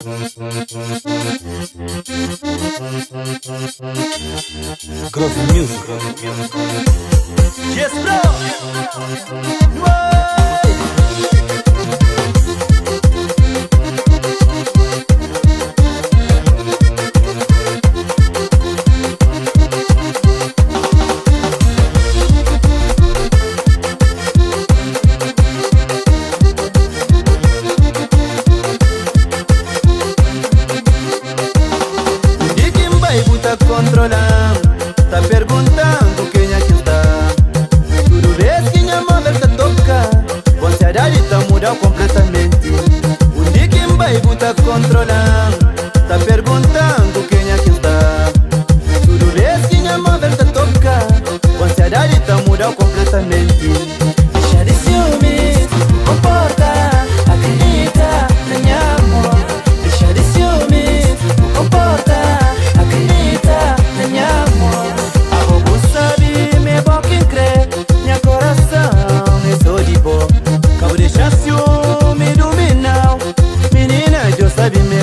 Groove Music. Yes, bro. Whoa. Tá controlando, tá perguntando quem é que está. Tudo vez que minha mother tá toca, a ansiedade tá mudando completamente. O Dickin Baby tá controlando, tá perguntando quem é que está. Tudo vez que minha mother tá toca, a ansiedade tá mudando completamente. Deixa de ciúme, comporta, acredita na minha amor. Deixa de ciúme, comporta. Deixa ciúme dominar, menina, eu sabe me